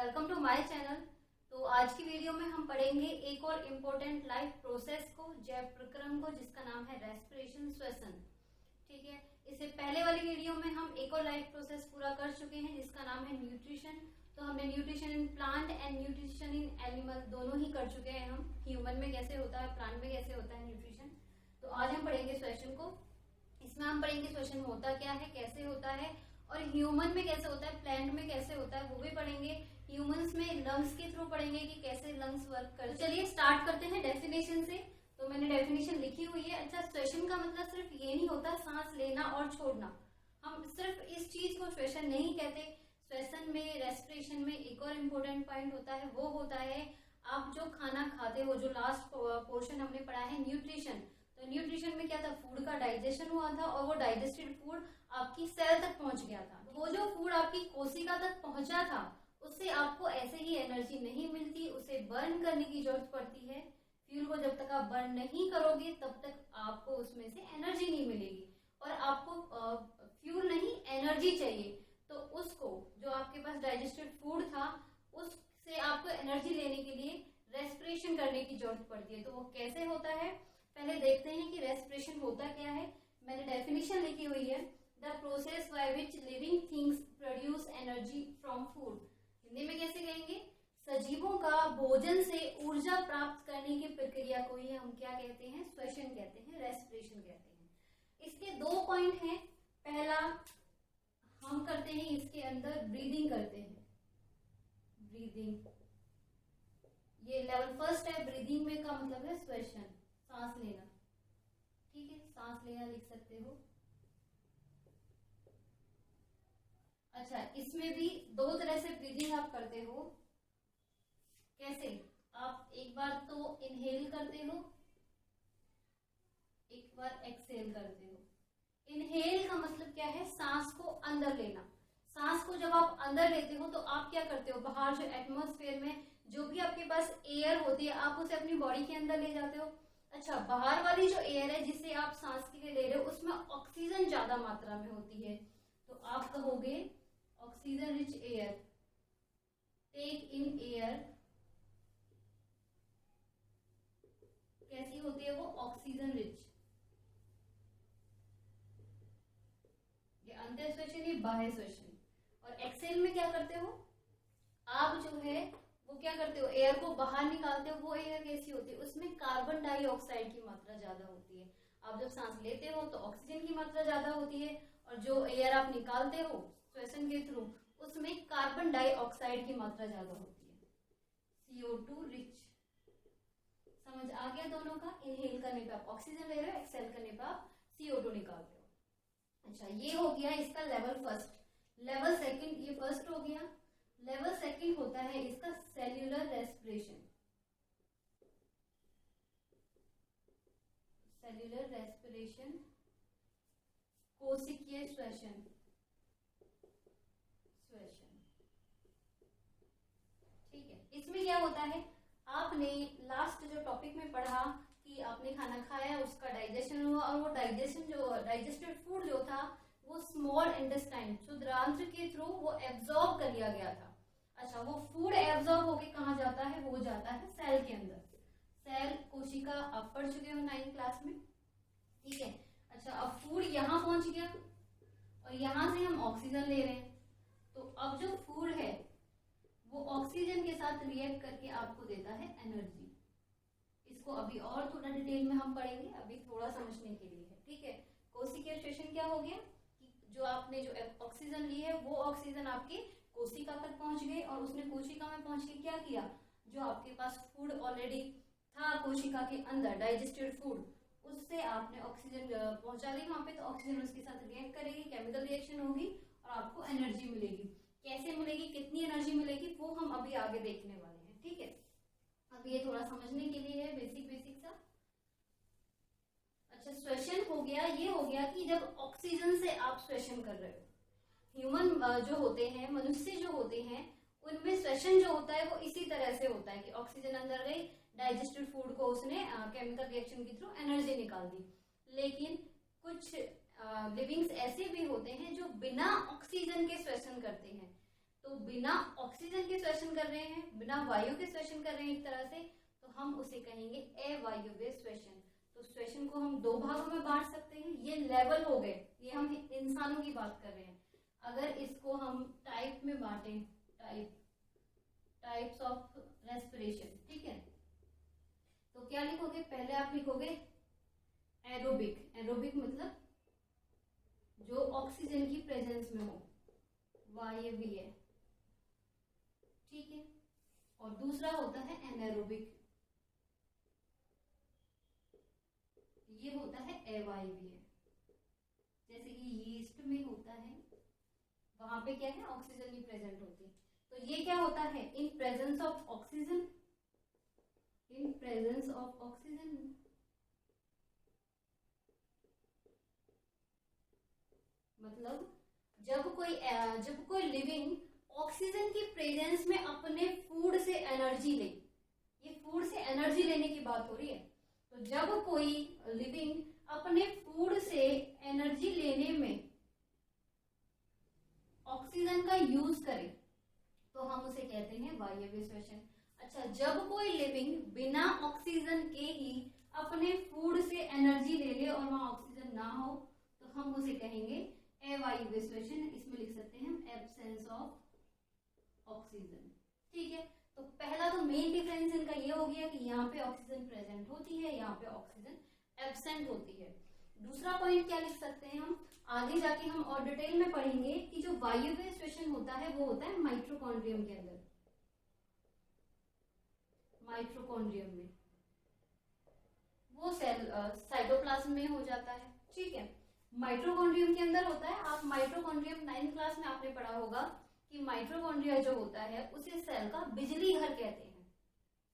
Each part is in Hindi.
Welcome to my channel. तो आज की वीडियो में हम पढ़ेंगे एक और इम्पोर्टेंट लाइफ प्रोसेस को, जैव प्रक्रम को, जिसका नाम है रेस्पिरेशन, श्वसन। ठीक है, इससे पहले वाली वीडियो में हम एक और लाइफ प्रोसेस पूरा कर चुके हैं जिसका नाम है न्यूट्रिशन। तो हमने nutrition in plant and nutrition in animal दोनों ही कर चुके हैं। हम ह्यूमन में कैसे होता है, प्लांट में कैसे होता है न्यूट्रिशन। तो आज हम पढ़ेंगे श्वसन को। इसमें हम पढ़ेंगे श्वसन होता क्या है, कैसे होता है, और ह्यूमन में कैसे होता है, प्लांट में कैसे होता है, वो भी पढ़ेंगे। ह्यूमंस में लंग्स के थ्रू पढ़ेंगे कि कैसे लंग्स वर्क कर। चलिए स्टार्ट करते हैं डेफिनेशन से। तो मैंने डेफिनेशन लिखी हुई है। अच्छा, श्वसन का मतलब सिर्फ ये नहीं होता सांस लेना और छोड़ना। हम सिर्फ इस चीज को श्वसन नहीं कहते। श्वसन में, रेस्पिरेशन में एक और इम्पोर्टेंट पॉइंट होता है, वो होता है आप जो खाना खाते हो। जो लास्ट पोर्शन हमने पढ़ा है न्यूट्रिशन। तो न्यूट्रिशन में क्या था, फूड का डाइजेशन हुआ था और वो डाइजेस्टेड फूड आपकी सेल तक पहुंच गया था। वो जो फूड आपकी कोशिका तक पहुंचा था उससे आपको ऐसे ही एनर्जी नहीं मिलती, उसे बर्न करने की जरूरत पड़ती है। फ्यूल को जब तक आप बर्न नहीं करोगे तब तक आपको उसमें से एनर्जी नहीं मिलेगी, और आपको फ्यूल नहीं एनर्जी चाहिए। तो उसको, जो आपके पास डाइजेस्टेड फूड था, उससे आपको एनर्जी लेने के लिए रेस्पिरेशन करने की जरूरत पड़ती है। तो वो कैसे होता है, पहले देखते हैं कि रेस्पिरेशन होता क्या है। मैंने डेफिनेशन लिखी हुई है, the process by which living things produce energy from food. Hindi में कैसे कहेंगे, सजीवों का भोजन से ऊर्जा प्राप्त करने की प्रक्रिया को ही हम क्या कहते हैं, श्वसन कहते हैं, रेस्पिरेशन कहते हैं। इसके दो पॉइंट हैं। पहला हम करते हैं, इसके अंदर ब्रीदिंग करते हैं। ब्रीदिंग, ये लेवल फर्स्ट है। ब्रीदिंग में का मतलब है श्वसन, सांस लेना। ठीक है, सांस लेना लिख सकते हो। अच्छा, इसमें भी दो तरह से ब्रीदिंग आप करते हो। कैसे, आप एक बार तो इनहेल करते हो, एक बार एक्सहेल करते हो। इनहेल का मतलब क्या है, सांस को अंदर लेना। सांस को जब आप अंदर लेते हो तो आप क्या करते हो, बाहर जो एटमॉस्फेयर में जो भी आपके पास एयर होती है आप उसे अपनी बॉडी के अंदर ले जाते हो। अच्छा, बाहर वाली जो एयर है जिसे आप सांस के लिए ले रहे हो उसमें ऑक्सीजन ज्यादा मात्रा में होती है। तो आप कहोगे oxygen rich air, take in air. कैसी होती है वो, ऑक्सीजन रिच। ये अंतर श्वसन, ये बाह्य श्वसन। और एक्सेल में क्या करते हो, आप जो है वो क्या करते हो, एयर को बाहर निकालते हो। वो एयर कैसी होती है, उसमें कार्बन डाइऑक्साइड की मात्रा ज्यादा होती है। आप जब सांस लेते हो तो ऑक्सीजन की मात्रा ज्यादा होती है, और जो एयर आप निकालते हो श्वसन के थ्रू उसमें कार्बन डाइऑक्साइड की मात्रा ज्यादा होती है, CO2 रिच। समझ आ गया दोनों का। इनहेल करने पे आप ऑक्सीजन ले रहे हो, एक्सहेल करने पे आप CO2 निकालते हो। अच्छा, ये हो गया इसका लेवल फर्स्ट। लेवल सेकंड, ये फर्स्ट हो गया। लेवल सेकंड होता है इसका सेल्यूलर रेस्पिरेशन। सेल्यूलर रेस्पिरेशन, कोशिकीय श्वसन। श्वसन, ठीक है। इसमें क्या होता है, आपने लास्ट जो टॉपिक में पढ़ा कि आपने खाना खाया, उसका डाइजेशन हुआ, और वो डाइजेशन जो डाइजेस्टेड फूड जो था वो स्मॉल इंटेस्टाइन, क्षुद्रांत्र के थ्रू वो एब्जॉर्ब कर लिया गया था। अच्छा, वो फूड एब्जॉर्ब होके कहाँ जाता है, वो जाता है सेल के अंदर। सेल, कोशिका आप पढ़ चुके हो 9th क्लास में। ठीक है। अच्छा, अब फूड यहाँ पहुंच गया और यहाँ से हम ऑक्सीजन ले रहे हैं। तो अब जो फूड है वो ऑक्सीजन के साथ रिएक्ट करके आपको देता है एनर्जी। इसको अभी और थोड़ा डिटेल में हम पढ़ेंगे, अभी थोड़ा समझने के लिए है। ठीक है, कोशिकीय श्वसन क्या हो गया कि जो आपने जो ऑक्सीजन ली है वो ऑक्सीजन आपके कोशिका तक पहुंच गई, और उसने कोशिका में पहुंच के क्या किया, जो आपके पास फूड ऑलरेडी था कोशिका के अंदर, डाइजेस्टेड फूड, उससे आपने ऑक्सीजन पहुंचा दी वहां पे। तो ऑक्सीजन उसके साथ रिएक्ट करेगी, केमिकल रिएक्शन होगी और आपको एनर्जी मिलेगी। कैसे मिलेगी, कितनी एनर्जी मिलेगी, वो हम अभी आगे देखने वाले हैं। ठीक है, अब ये थोड़ा समझने के लिए है, बेसिक सा। अच्छा, श्वसन हो गया, ये हो गया कि जब ऑक्सीजन से आप श्वसन कर रहे हो। ह्यूमन जो होते हैं, मनुष्य जो होते हैं, उनमें श्वसन जो होता है वो इसी तरह से होता है कि ऑक्सीजन अंदर गई, डाइजेस्टेड फूड को उसने केमिकल रिएक्शन के थ्रू एनर्जी निकाल दी। लेकिन कुछ लिविंग्स ऐसे भी होते हैं जो बिना ऑक्सीजन के श्वसन करते हैं। तो बिना ऑक्सीजन के श्वसन कर रहे हैं, बिना वायु के श्वसन कर रहे हैं एक तरह से, तो हम उसे कहेंगे अवायवीय श्वसन। तो श्वसन को हम दो भागों में बांट सकते हैं। ये लेवल हो गए, ये हम इंसानों की बात कर रहे हैं। अगर इसको हम टाइप में बांटें, टाइप्स ऑफ रेस्पिरेशन, ठीक है, तो क्या लिखोगे? पहले आप लिखोगे एरोबिक। एरोबिक मतलब जो ऑक्सीजन की प्रेजेंस में हो, वायवीय, ठीक है। और दूसरा होता है एनारोबिक, ये होता है अवायवीय। जैसे कि यीस्ट में होता है, वहां पे क्या है? ऑक्सीजन नहीं प्रेजेंट होती। तो ये क्या होता है? In presence of oxygen, in presence of oxygen, मतलब जब कोई लिविंग ऑक्सीजन की प्रेजेंस में अपने फूड से एनर्जी ले, ये फूड से एनर्जी लेने की बात हो रही है। तो जब कोई लिविंग अपने फूड से एनर्जी लेने में ऑक्सीजन का यूज करे तो हम उसे कहते हैं वायवीय श्वसन। अच्छा, जब कोई लिविंग बिना ऑक्सीजन के ही अपने फूड से एनर्जी ले ले और वहां ऑक्सीजन ना हो तो हम उसे कहेंगे अवायवीय श्वसन। इसमें लिख सकते हैं हम एब्सेंस ऑफ ऑक्सीजन, ठीक है। तो पहला तो मेन डिफरेंस इनका ये हो गया कि यहाँ पे ऑक्सीजन प्रेजेंट होती है, यहाँ पे ऑक्सीजन एब्सेंट होती है। दूसरा पॉइंट क्या लिख सकते हैं हम? आगे जाके हम और डिटेल में पढ़ेंगे कि जो वायवीय श्वसन होता है वो होता है माइटोकॉन्ड्रियम के अंदर, माइटोकॉन्ड्रियम में, वो सेल साइटोप्लाज्म में हो जाता है, ठीक है। माइटोकॉन्ड्रियम के अंदर होता है। आप माइटोकॉन्ड्रियम 9th क्लास में आपने पढ़ा होगा कि माइटोकॉन्ड्रिया जो होता है उसे सेल का बिजली घर कहते हैं।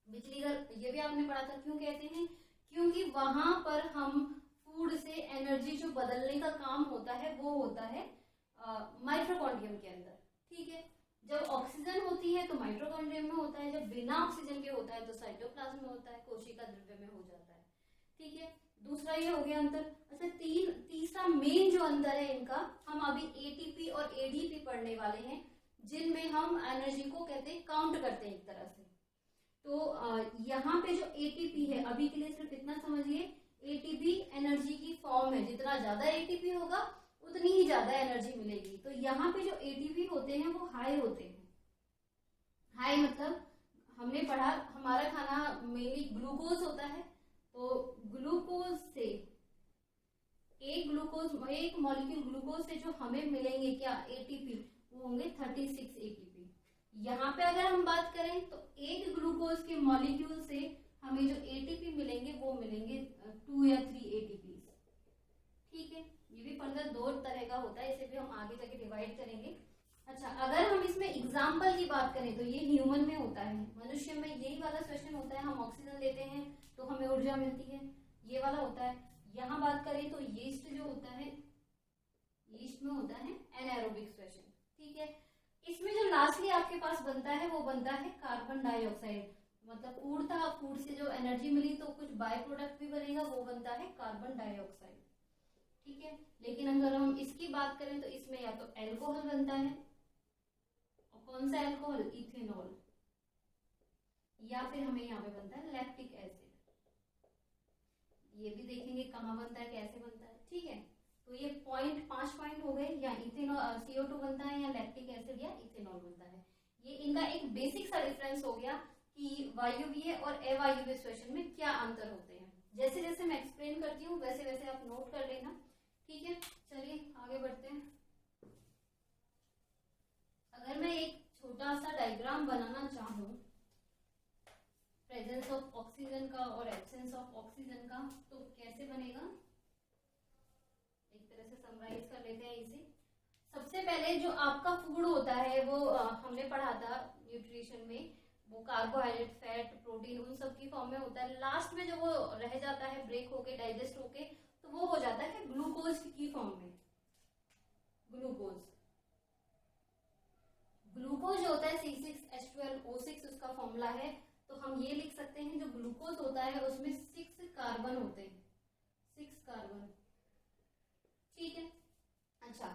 बिजली घर ये भी आपने पढ़ा था। क्यों कहते हैं? क्योंकि वहां पर हम फूड से एनर्जी जो बदलने का काम होता है वो होता है माइटोकॉन्ड्रियम के अंदर, ठीक है। जब ऑक्सीजन होती है तो माइटोकॉन्ड्रियम में होता है, जब बिना ऑक्सीजन के होता है तो साइटोप्लाज्म में होता है, कोशिका द्रव्य में हो जाता है, ठीक है। दूसरा ये हो गया अंतर। अच्छा, तीसरा मेन जो अंतर है इनका, हम अभी एटीपी और एडीपी पढ़ने वाले हैं जिनमें हम एनर्जी को कहते हैं काउंट करते हैं एक तरह से। तो यहाँ पे जो एटीपी है, अभी के लिए सिर्फ इतना समझिए, एटीपी एनर्जी की फॉर्म है। जितना ज्यादा एटीपी होगा उतनी ही ज्यादा एनर्जी मिलेगी। तो यहाँ पे जो एटीपी होते हैं वो हाई होते हैं। हाई मतलब हमने पढ़ा, हमारा खाना मेनली ग्लूकोज होता है, तो ग्लूकोज से एक मॉलिक्यूल ग्लूकोज से जो हमें मिलेंगे क्या? एटीपी, वो होंगे 36 एटीपी। यहाँ पे अगर हम बात करें तो एक ग्लूकोज के मॉलिक्यूल से हमें जो एटीपी मिलेंगे वो मिलेंगे 2 या 3 एटीपी, ठीक है। ये भी फर्दर 2 तरह का होता है, इसे भी हम आगे जाके डिवाइड करेंगे। अच्छा, अगर हम इसमें एग्जाम्पल की बात करें तो ये ह्यूमन में होता है, मनुष्य में यही वाला क्वेश्चन होता है। हम ऑक्सीजन लेते हैं तो हमें ऊर्जा मिलती है, ये वाला होता है। यहाँ बात करें तो यीस्ट जो होता है, यीस्ट में होता है एनारोबिक क्वेश्चन, ठीक है। इसमें जो लास्टली आपके पास बनता है वो बनता है कार्बन डाइऑक्साइड। मतलब फूड से जो एनर्जी मिली तो कुछ बाय प्रोडक्ट भी बनेगा, वो बनता है कार्बन डाइऑक्साइड, ठीक है। लेकिन अगर हम इसकी बात करें तो इसमें या तो अल्कोहल बनता है, और कौन सा अल्कोहल? इथेनॉल, या फिर हमें यहाँ पे बनता है लैक्टिक एसिड। ये भी देखेंगे कहाँ बनता है, कैसे बनता है, ठीक है। तो ये 5 पॉइंट हो गए, या इथेनॉल CO2 बनता है, या लैक्टिक एसिड या इथेनॉल बनता है। ये इनका एक बेसिक सा डिफरेंस हो गया कि वायवीय और अवायवीय श्वसन में क्या अंतर होते हैं। जैसे जैसे मैं एक्सप्लेन करती हूँ वैसे वैसे आप नोट कर लेना, ठीक है। चलिए आगे बढ़ते हैं। अगर मैं एक छोटा सा डायग्राम बनाना चाहूँ प्रेजेंस ऑफ ऑक्सीजन का और एब्सेंस ऑफ ऑक्सीजन का, तो कैसे बनेगा? एक तरह से समराइज कर लेते हैं इसे। सबसे पहले जो आपका फूड होता है वो हमने पढ़ा था न्यूट्रिशन में, वो कार्बोहाइड्रेट, फैट, प्रोटीन उन सब की फॉर्म में होता है। लास्ट में जो वो रह जाता है ब्रेक होके, डाइजेस्ट होके, तो वो हो जाता है ग्लूकोज की फॉर्म में। ग्लूकोज जो होता है C6H12O6 उसका फॉर्मूला है। तो हम ये लिख सकते हैं जो ग्लूकोज होता है उसमें 6 कार्बन होते हैं, 6 कार्बन, ठीक है। अच्छा,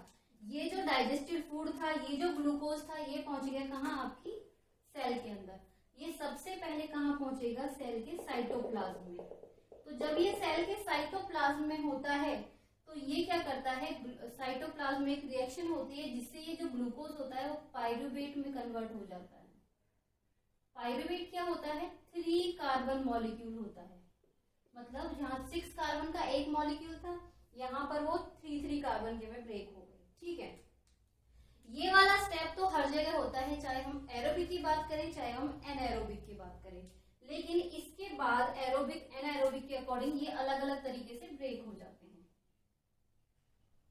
ये जो डाइजेस्टेड फूड था, ये जो ग्लूकोज था, ये पहुंच गया कहाँ? आपकी सेल के अंदर। ये सबसे पहले कहाँ पहुंचेगा? सेल के साइटोप्लाज्म में। तो जब ये सेल के साइटोप्लाज्म में होता है तो ये क्या करता है? साइटोप्लाज्म में एक रिएक्शन होती है जिससे ये जो ग्लूकोज होता है वो पायरुवेट में कन्वर्ट हो जाता है। पायरुवेट क्या होता है? 3 कार्बन मॉलिक्यूल होता है। मतलब जहाँ 6 कार्बन का एक मॉलिक्यूल था, यहाँ पर वो 3 कार्बन के में ब्रेक हो गए। ठीक है, ये वाला स्टेप तो हर जगह होता है, चाहे हम एरोबिक की बात करें चाहे हम एनाएरोबिक की बात करें। लेकिन इसके बाद एरोबिक एनाएरोबिक के अकॉर्डिंग ये अलग अलग तरीके से ब्रेक हो जाते हैं।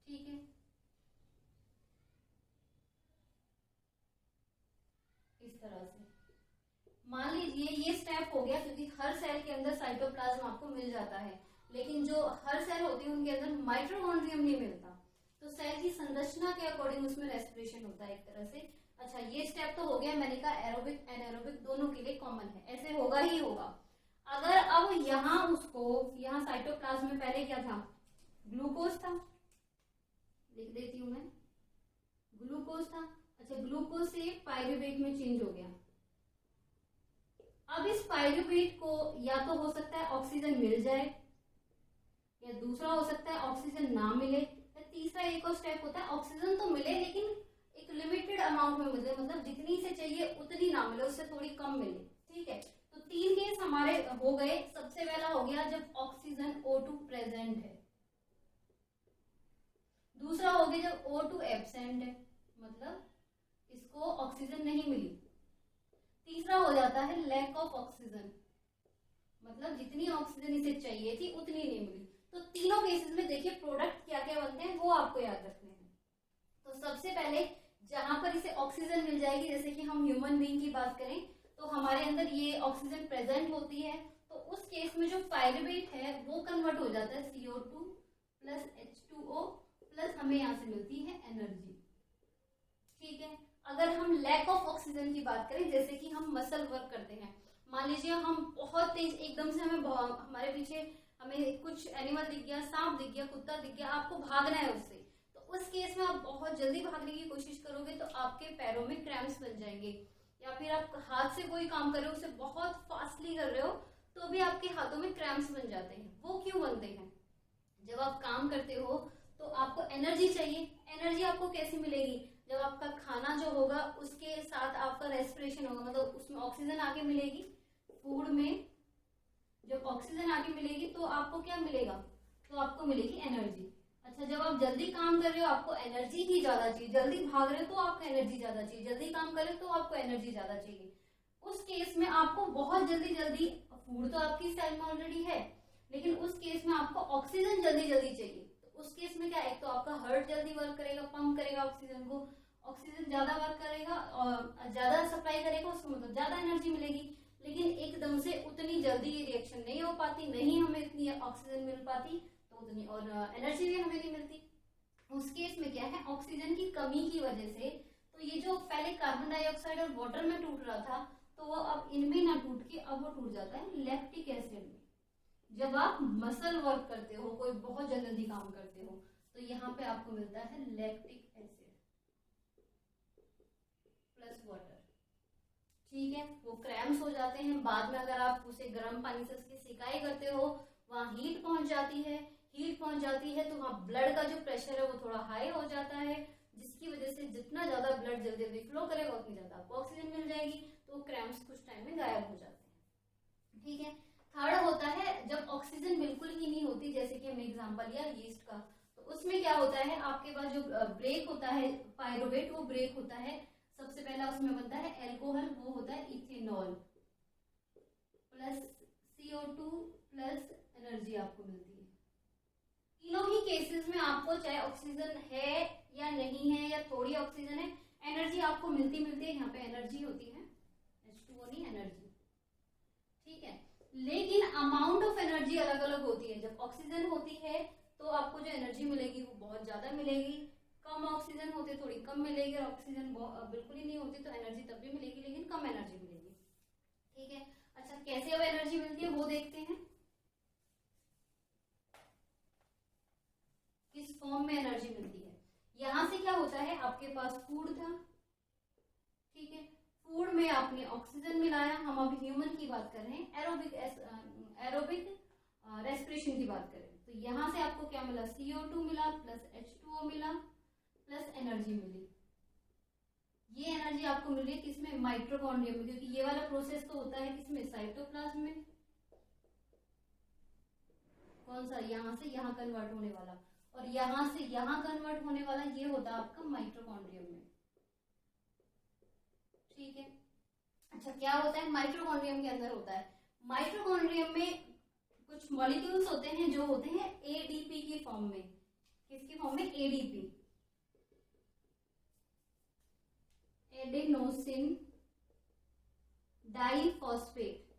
ठीक है, इस तरह से मान लीजिए ये स्टेप हो गया, क्योंकि हर सेल के अंदर साइटोप्लाज्म आपको मिल जाता है, लेकिन जो हर सेल होती है उनके अंदर माइटोकॉन्ड्रियम नहीं मिलता। तो सेल की संरचना के अकॉर्डिंग उसमें रेस्पिरेशन होता है एक तरह से। अच्छा, ये स्टेप तो हो गया, मैंने कहा एरोबिक एनाएरोबिक दोनों के लिए कॉमन है, ऐसे होगा ही होगा। अगर अब यहाँ उसको, यहाँ साइटोप्लाज्म में पहले क्या था? ग्लूकोज था, लिख देती हूं मैं, ग्लूकोज था। अच्छा, ग्लूकोज से पायरुवेट में चेंज हो गया। अब इस पायरुवेट को या तो हो सकता है ऑक्सीजन मिल जाए, या दूसरा हो सकता है ऑक्सीजन ना मिले, या तीसरा एक और स्टेप होता है ऑक्सीजन तो मिले लेकिन एक लिमिटेड अमाउंट में मिले, मतलब जितनी से चाहिए उतनी ना मिले, उससे थोड़ी कम मिले। ठीक है, तो 3 केस हमारे हो गए। सबसे पहला हो गया जब ऑक्सीजन O2 प्रेजेंट है, दूसरा हो गया जब O2 एब्सेंट है, मतलब इसको ऑक्सीजन नहीं मिली, तीसरा हो जाता है लैक ऑफ ऑक्सीजन, मतलब जितनी ऑक्सीजन इसे चाहिए थी उतनी नहीं मिली। तो तीनों केसेस में देखिए प्रोडक्ट क्या क्या बनते हैं वो आपको याद रखने हैं। तो सबसे पहले जहां पर इसे ऑक्सीजन मिल जाएगी, जैसे कि हम ह्यूमन बीइंग की बात करें तो हमारे अंदर ये ऑक्सीजन प्रेजेंट होती है, तो उस केस में जो पायरुवेट है वो कन्वर्ट हो जाता है CO2 प्लस H2O प्लस हमें यहाँ से मिलती है एनर्जी। ठीक है, अगर हम लैक ऑफ ऑक्सीजन की बात करें, जैसे कि हम मसल वर्क करते हैं, मान लीजिए हम बहुत तेज एकदम से हमारे पीछे हमें कुछ एनिमल दिख गया, सांप दिख गया, कुत्ता दिख गया, आपको भागना है उससे, तो उस केस में आप बहुत जल्दी भागने की कोशिश करोगे तो आपके पैरों में क्रैम्प्स बन जाएंगे। या फिर आप हाथ से कोई काम कर रहे हो, उसे बहुत फास्टली कर रहे हो तो भी आपके हाथों में क्रैम्प्स बन जाते हैं। वो क्यों बनते हैं? जब आप काम करते हो तो आपको एनर्जी चाहिए। एनर्जी आपको कैसे मिलेगी? जब आपका खाना जो होगा उसके साथ आपका रेस्पिरेशन होगा, मतलब उसमें ऑक्सीजन आके मिलेगी। फूड में जब ऑक्सीजन आके मिलेगी तो आपको क्या मिलेगा? तो आपको मिलेगी एनर्जी। अच्छा, जब आप जल्दी काम कर रहे हो आपको एनर्जी ही ज्यादा चाहिए, जल्दी भाग रहे हो तो आपको एनर्जी ज्यादा चाहिए, जल्दी काम कर रहे हो तो आपको एनर्जी ज्यादा चाहिए। उस केस में आपको बहुत जल्दी जल्दी, फूड तो आपकी सेल में ऑलरेडी है, लेकिन उस केस में आपको ऑक्सीजन जल्दी जल्दी चाहिए। तो उस केस में क्या, एक तो आपका हार्ट जल्दी वर्क करेगा, पंप करेगा ऑक्सीजन को, ऑक्सीजन ज्यादा वर्क करेगा और ज्यादा सप्लाई करेगा, उसको मतलब ज्यादा एनर्जी मिलेगी। लेकिन एकदम से उतनी जल्दी ये रिएक्शन नहीं हो पाती, नहीं हमें इतनी ऑक्सीजन मिल पाती, तो उतनी और एनर्जी भी हमें नहीं मिलती। उस केस में क्या है, ऑक्सीजन की कमी की वजह से तो ये जो पहले कार्बन डाइऑक्साइड और वाटर में टूट रहा था तो वो अब इनमें ना टूट के अब वो टूट जाता है लैक्टिक एसिड में। जब आप मसल वर्क करते हो, कोई बहुत जल्दी काम करते हो, तो यहाँ पे आपको मिलता है लैक्टिक एसिड प्लस वाटर। ठीक है, वो क्रैम्प्स हो जाते हैं। बाद में अगर आप उसे गर्म पानी से उसकी सिकाई करते हो, वहां हीट पहुंच जाती है, हीट पहुंच जाती है तो वहां ब्लड का जो प्रेशर है वो थोड़ा हाई हो जाता है, जिसकी वजह से जितना ज्यादा ब्लड जल्दी जल्दी फ्लो करेगा उतनी ज्यादा आपको ऑक्सीजन मिल जाएगी, तो क्रैम्प्स कुछ टाइम में गायब हो जाते हैं। ठीक है, थर्ड होता है जब ऑक्सीजन बिल्कुल ही नहीं होती, जैसे कि हमने एग्जांपल लिया यीस्ट का, तो उसमें क्या होता है, आपके पास जो ब्रेक होता है पायरुवेट, वो ब्रेक होता है। सबसे पहला उसमें बनता है एल्कोहल, वो होता है ethanol plus CO2 plus energy आपको मिलती है। तीनों ही केसेस में आपको चाहे ऑक्सीजन है या नहीं है या थोड़ी ऑक्सीजन है, एनर्जी आपको मिलती है। यहाँ पे एनर्जी होती है, H2O नहीं, एनर्जी। ठीक है, लेकिन अमाउंट ऑफ एनर्जी अलग अलग होती है। जब ऑक्सीजन होती है तो आपको जो एनर्जी मिलेगी वो बहुत ज्यादा मिलेगी, कम ऑक्सीजन होते थोड़ी कम मिलेगी, और ऑक्सीजन बिल्कुल ही नहीं होती तो एनर्जी तब भी मिलेगी लेकिन कम एनर्जी मिलेगी। ठीक है, अच्छा कैसे अब एनर्जी मिलती है वो देखते हैं। किस फॉर्म में एनर्जी मिलती है, यहाँ से क्या होता है, आपके पास फूड था, ठीक है, फूड में आपने ऑक्सीजन मिलाया, हम अब ह्यूमन की बात कर रहे हैं, एरोबिक रेस्पिरेशन की बात करें तो यहाँ से आपको क्या मिला, CO2 मिला प्लस H2O मिला प्लस एनर्जी मिली। ये एनर्जी आपको मिल रही है किसमें, माइटोकॉन्ड्रिया में, क्योंकि ये वाला प्रोसेस तो होता है किसमें, साइटोप्लाज्म में। कौन सा, यहाँ से यहाँ कन्वर्ट होने वाला, और यहाँ से यहाँ कन्वर्ट होने वाला ये होता है आपका माइटोकॉन्ड्रियम में, ठीक है। अच्छा, क्या होता है माइटोकॉन्ड्रियम के अंदर होता है, माइटोकॉन्ड्रियम में कुछ मॉलिक्यूल्स होते हैं जो होते हैं एडीपी की फॉर्म में। किसकी फॉर्म में, एडीपी, एडेनोसिन डाइफॉस्फेट।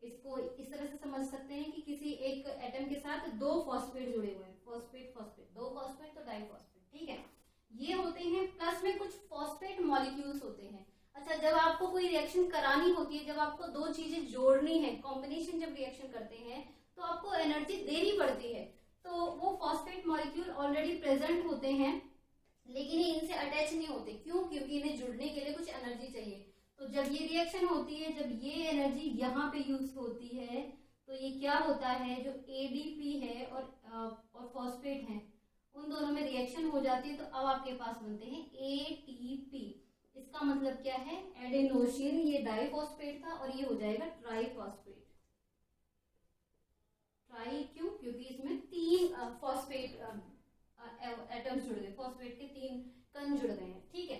इसको इस तरह से समझ सकते हैं कि किसी एक एटम के साथ दो फॉस्फेट जुड़े हुए हैं, फॉस्फेट फॉस्फेट, दो फॉस्फेट तो डाइफॉस्फेट, ठीक है, ये होते हैं। प्लस में कुछ फॉस्फेट मॉलिक्यूल्स होते हैं। अच्छा, जब आपको कोई रिएक्शन करानी होती है, जब आपको दो चीजें जोड़नी है, कॉम्बिनेशन जब रिएक्शन करते हैं तो आपको एनर्जी देनी पड़ती है, तो वो फॉस्फेट मॉलिक्यूल ऑलरेडी प्रेजेंट होते हैं लेकिन ये इनसे अटैच नहीं होते। क्यों, क्योंकि इन्हें जुड़ने के लिए कुछ एनर्जी चाहिए। तो जब ये रिएक्शन होती है, जब ये एनर्जी यहाँ पे यूज होती है तो ये क्या होता है, जो एडीपी है और फॉस्फेट है उन दोनों में रिएक्शन हो जाती है, तो अब आपके पास बनते हैं एटीपी। इसका मतलब क्या है, एडेनोसिन, ये डाइफॉस्फेट था और ये हो जाएगा ट्राइफॉस्फेट। ट्राई क्यों, क्योंकि इसमें तीन फॉस्फेट एटम्स जुड़ गए, फॉस्फेट के 3 कण जुड़ गए हैं, ठीक है।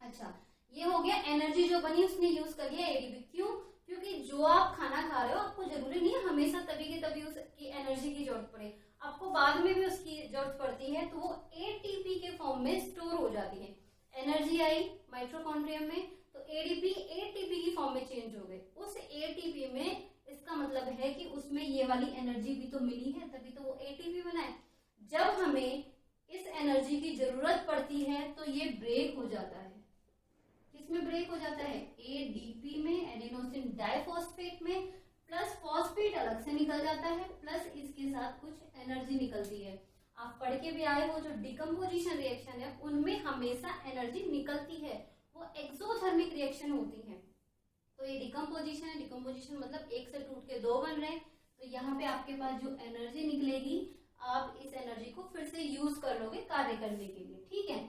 अच्छा, ये हो गया एनर्जी जो बनी उसने यूज कर लिया एडीपी। क्यों, क्योंकि जो आप खाना खा रहे हो आपको जरूरी नहीं है हमेशा तभी के तभी उसकी एनर्जी की जरूरत पड़े, आपको बाद में भी उसकी जरूरत पड़ती है, तो वो एटीपी के फॉर्म में स्टोर हो जाती है। एनर्जी आई माइटोकॉन्ड्रियम में तो एडीपी एटीपी की फॉर्म में चेंज हो गए। उस एटीपी में इसका मतलब है कि उसमें ये वाली एनर्जी भी तो मिली है, तभी तो वो एटीपी बना है। जब हमें इस एनर्जी की जरूरत पड़ती है तो ये ब्रेक हो जाता है। किसमें ब्रेक हो जाता है, एडीपी में, एडेनोसिन डाइफॉस्फेट में, प्लस फॉस्फेट अलग से निकल जाता है, प्लस इसके साथ कुछ एनर्जी निकलती है। आप पढ़ के भी आए हो, जो डिकम्पोजिशन रिएक्शन है उनमें हमेशा एनर्जी निकलती है, वो एक्सोथर्मिक रिएक्शन होती है। तो ये डिकम्पोजिशन है, डिकम्पोजिशन मतलब एक से टूट के दो बन रहे हैं, तो यहाँ पे आपके पास जो एनर्जी निकलेगी आप इस एनर्जी को फिर से यूज कर लोगे कार्य करने के लिए, ठीक है।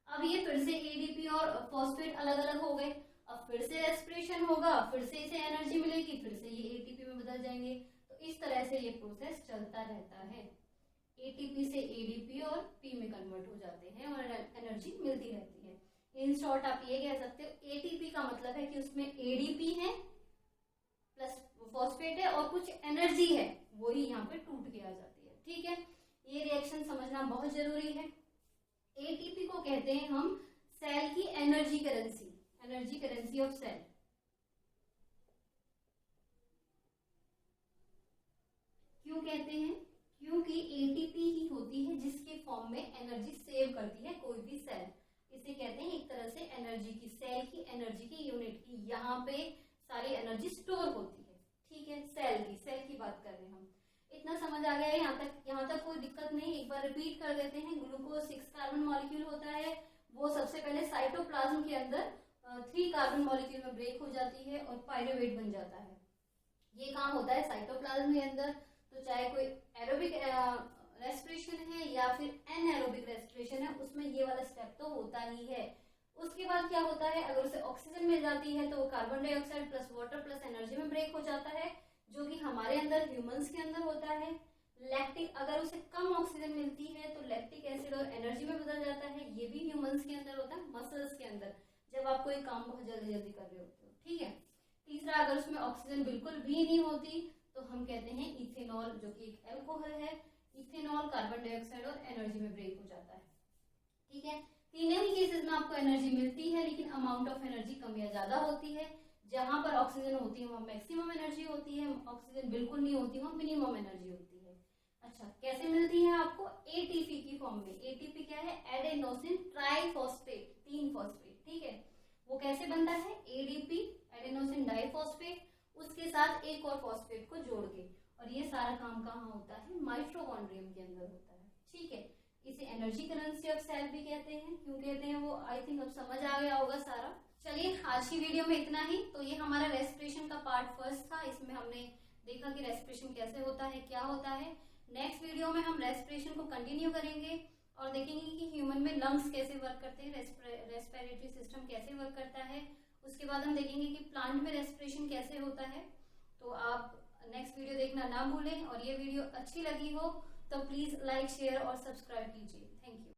अब ये फिर से एडीपी और फॉस्फेट अलग अलग हो गए, अब फिर से रेस्पिरेशन होगा, फिर से इसे एनर्जी मिलेगी, फिर से ये एटीपी में बदल जाएंगे। तो इस तरह से ये प्रोसेस चलता रहता है, एटीपी से एडीपी और पी में कन्वर्ट हो जाते हैं और एनर्जी मिलती रहती है। इन शॉर्ट आप ये कह सकते हो एटीपी का मतलब है कि उसमें एडीपी है प्लस फॉस्फेट है और कुछ एनर्जी है, वही यहाँ पे टूट के आ जाती है, ठीक है। ये रिएक्शन समझना बहुत जरूरी है। एटीपी को कहते हैं हम सेल की energy currency, energy currency of cell. क्यों कहते हैं, क्योंकि एटीपी ही होती है जिसके फॉर्म में एनर्जी सेव करती है कोई भी सेल। इसे कहते हैं एक तरह से एनर्जी की, सेल की एनर्जी की यूनिट की, यहाँ पे सारी एनर्जी स्टोर होती है, ठीक है। सेल की बात कर रहे हैं हम। इतना समझ आ गया है यहाँ तक कोई दिक्कत नहीं। एक बार रिपीट कर देते हैं। ग्लूकोज 6 कार्बन मॉलिक्यूल होता है, वो सबसे पहले साइटोप्लाज्म के अंदर 3 कार्बन मॉलिक्यूल में ब्रेक हो जाती है और पायरुवेट बन जाता है। ये काम होता है साइटोप्लाज्म के अंदर। तो चाहे कोई एरोबिक रेस्पिरेशन है या फिर एनएरोबिक रेस्पिरेशन है, उसमें ये वाला स्टेप तो होता ही है। उसके बाद क्या होता है, अगर उसे ऑक्सीजन मिल जाती है तो वो carbon dioxide plus water plus energy में ब्रेक हो जाता है, जो कि हमारे अंदर ह्यूमंस के अंदर होता है। लैक्टिक, अगर उसे कम ऑक्सीजन मिलती है तो लैक्टिक एसिड और एनर्जी में बदल जाता है, ये भी ह्यूमंस के अंदर होता है, मसल्स के अंदर, जब आप कोई काम बहुत जल्दी जल्दी कर रहे होते हो, ठीक है। तीसरा, अगर उसमें ऑक्सीजन बिल्कुल भी नहीं होती तो हम कहते हैं इथेनॉल, जो कि एक एल्कोहल है। इथेनॉल कार्बन डाइऑक्साइड और एनर्जी में ब्रेक हो जाता है, ठीक है। तीनों ही केसेस में आपको एनर्जी मिलती है, लेकिन अमाउंट ऑफ एनर्जी कम या ज्यादा होती है। जहां पर ऑक्सीजन होती है वहां मैक्सिमम एनर्जी होती है, ऑक्सीजन बिल्कुल नहीं होती वहां मिनिमम एनर्जी होती है। अच्छा, कैसे मिलती है आपको, एटीपी की फॉर्म में। एटीपी क्या है, एडेनोसिन ट्राइफॉस्फेट, 3 फॉस्फेट, ठीक है। वो कैसे बनता है, एडीपी, एडेनोसिन डाइफॉस्फेट, उसके साथ एक और फॉस्फेट को जोड़ के। और ये सारा काम कहाँ होता है, माइटोकॉन्ड्रियम के अंदर होता है। ठीक है। इसे एनर्जी करेंसी ऑफ सेल भी कहते हैं। क्यों कहते हैं वो आई थिंक अब समझ आ गया होगा सारा। चलिए आज की वीडियो में इतना ही। तो ये हमारा रेस्पिरेशन का पार्ट फर्स्ट था। इसमें हमने देखा कि रेस्पिरेशन कैसे होता है, क्या होता है। नेक्स्ट वीडियो में हम रेस्पिरेशन को कंटिन्यू करेंगे और देखेंगे कि ह्यूमन में लंग्स कैसे वर्क करते हैं, रेस्पिरेटरी सिस्टम कैसे वर्क करता है। उसके बाद हम देखेंगे कि प्लांट में रेस्पिरेशन कैसे होता है। तो आप नेक्स्ट वीडियो देखना ना भूलें, और ये वीडियो अच्छी लगी हो तो प्लीज लाइक, शेयर और सब्सक्राइब कीजिए। Thank you.